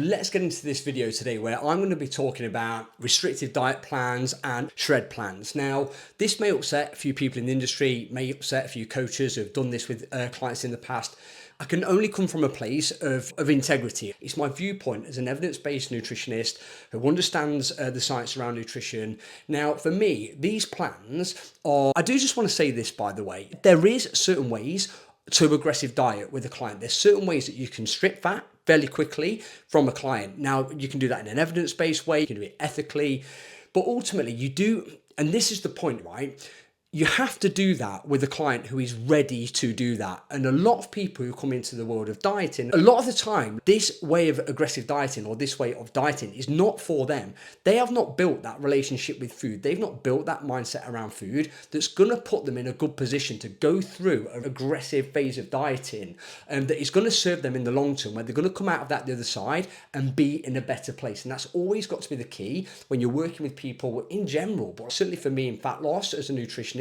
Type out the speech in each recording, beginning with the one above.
Let's get into this video today where I'm going to be talking about restrictive diet plans and shred plans. Now, this may upset a few people in the industry, may upset a few coaches who have done this with clients in the past. I can only come from a place of integrity. It's my viewpoint as an evidence-based nutritionist who understands the science around nutrition. Now, for me, these plans are, I do just want to say this, by the way, there is certain ways to aggressive diet with a client. There's certain ways that you can strip fat fairly quickly from a client. Now, you can do that in an evidence-based way, you can do it ethically, but ultimately you do, and this is the point, right? You have to do that with a client who is ready to do that. And a lot of people who come into the world of dieting, a lot of the time, this way of aggressive dieting or this way of dieting is not for them. They have not built that relationship with food. They've not built that mindset around food that's going to put them in a good position to go through an aggressive phase of dieting that is going to serve them in the long term, where they're going to come out of that the other side and be in a better place. And that's always got to be the key when you're working with people in general, but certainly for me in fat loss as a nutritionist.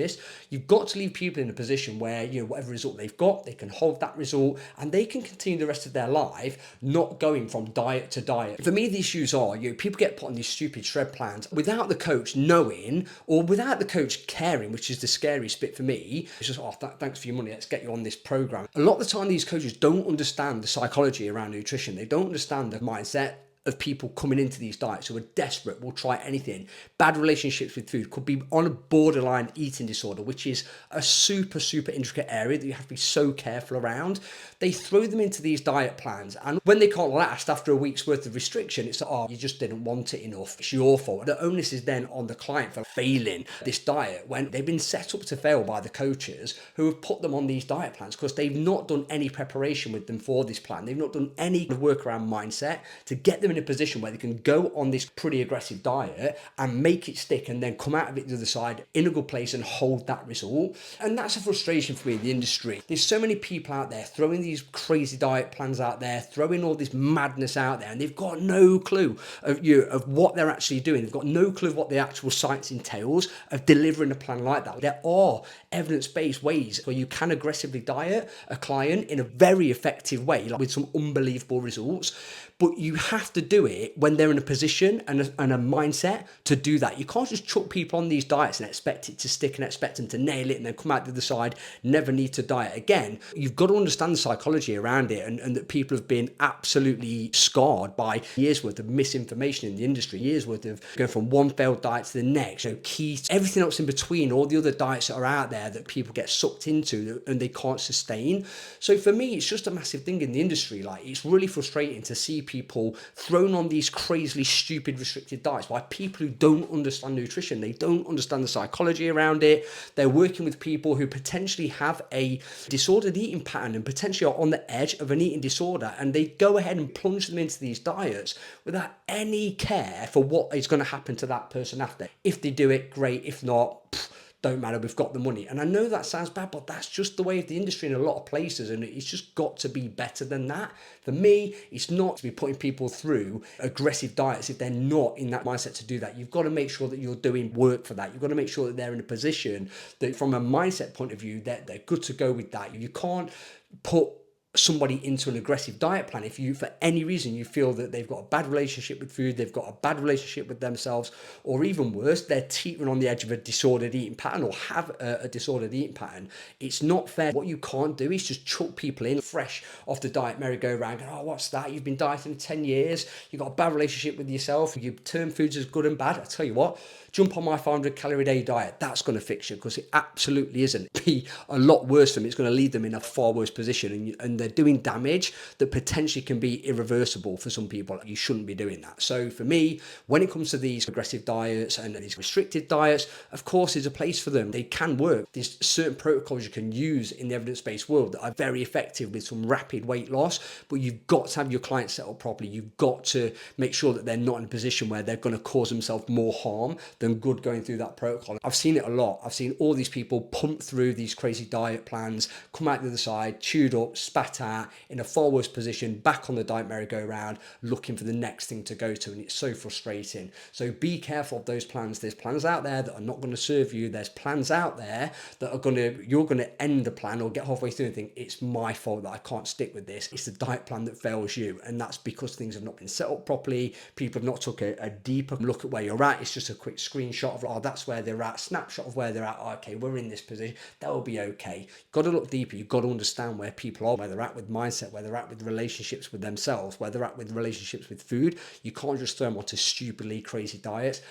You've got to leave people in a position where, whatever result they've got, they can hold that result and they can continue the rest of their life, not going from diet to diet. For me, the issues are, people get put on these stupid shred plans without the coach knowing or without the coach caring, which is the scariest bit for me. It's just, thanks for your money, let's get you on this program. A lot of the time, these coaches don't understand the psychology around nutrition. They don't understand the mindset of people coming into these diets who are desperate, will try anything. Bad relationships with food, could be on a borderline eating disorder, which is a super intricate area that you have to be so careful around. They throw them into these diet plans, and when they can't last after a week's worth of restriction, it's like, you just didn't want it enough, it's your fault. The onus is then on the client for failing this diet when they've been set up to fail by the coaches who have put them on these diet plans because they've not done any preparation with them for this plan. They've not done any work around mindset to get them in a position where they can go on this pretty aggressive diet and make it stick and then come out of it to the other side in a good place and hold that result. And that's a frustration for me in the industry. There's so many people out there throwing these crazy diet plans out there, throwing all this madness out there, and they've got no clue of what they're actually doing. They've got no clue of what the actual science entails of delivering a plan like that. There are evidence-based ways where you can aggressively diet a client in a very effective way, like with some unbelievable results. But you have to do it when they're in a position and a mindset to do that. You can't just chuck people on these diets and expect it to stick and expect them to nail it and then come out the other side, never need to diet again. You've got to understand the psychology around it and that people have been absolutely scarred by years worth of misinformation in the industry, years worth of going from one failed diet to the next, keto, everything else in between, all the other diets that are out there that people get sucked into and they can't sustain. So for me, it's just a massive thing in the industry. Like, it's really frustrating to see people thrown on these crazily stupid restricted diets by people who don't understand nutrition. They don't understand the psychology around it. They're working with people who potentially have a disordered eating pattern and potentially are on the edge of an eating disorder, and they go ahead and plunge them into these diets without any care for what is going to happen to that person after. If they do it, great. If not, don't matter, we've got the money. And I know that sounds bad, but that's just the way of the industry in a lot of places, and it's just got to be better than that. For me, it's not to be putting people through aggressive diets if they're not in that mindset to do that. You've got to make sure that you're doing work for that. You've got to make sure that they're in a position that from a mindset point of view, that they're good to go with that. You can't put somebody into an aggressive diet plan if you, for any reason, you feel that they've got a bad relationship with food, they've got a bad relationship with themselves, or even worse, they're teetering on the edge of a disordered eating pattern or have a disordered eating pattern. It's not fair. What you can't do is just chuck people in fresh off the diet merry-go-round, going, oh, what's that? You've been dieting for 10 years, you've got a bad relationship with yourself, you term foods as good and bad. I tell you what, jump on my 500 calorie a day diet. That's going to fix you, because it absolutely isn't. It'd be a lot worse for them. It's going to leave them in a far worse position, and they're doing damage that potentially can be irreversible for some people. You shouldn't be doing that. So for me, when it comes to these aggressive diets and these restricted diets, of course, there's a place for them. They can work. There's certain protocols you can use in the evidence-based world that are very effective with some rapid weight loss, but you've got to have your clients set up properly. You've got to make sure that they're not in a position where they're going to cause themselves more harm than good going through that protocol. I've seen it a lot. I've seen all these people pump through these crazy diet plans, come out the other side, chewed up, spashed spat out in a far worse position, back on the diet merry-go-round, looking for the next thing to go to, and it's so frustrating. So be careful of those plans. There's plans out there that are not going to serve you. There's plans out there that are you're going to end the plan or get halfway through and think, it's my fault that I can't stick with this. It's the diet plan that fails you, and that's because things have not been set up properly. People have not took a deeper look at where you're at. It's just a quick screenshot of, oh, that's where they're at, snapshot of where they're at. Oh, okay, we're in this position, that will be okay. You've got to look deeper. You've got to understand where people are, where they're at with mindset, where they're at with relationships with themselves, where they're at with relationships with food. You can't just throw them onto stupidly crazy diets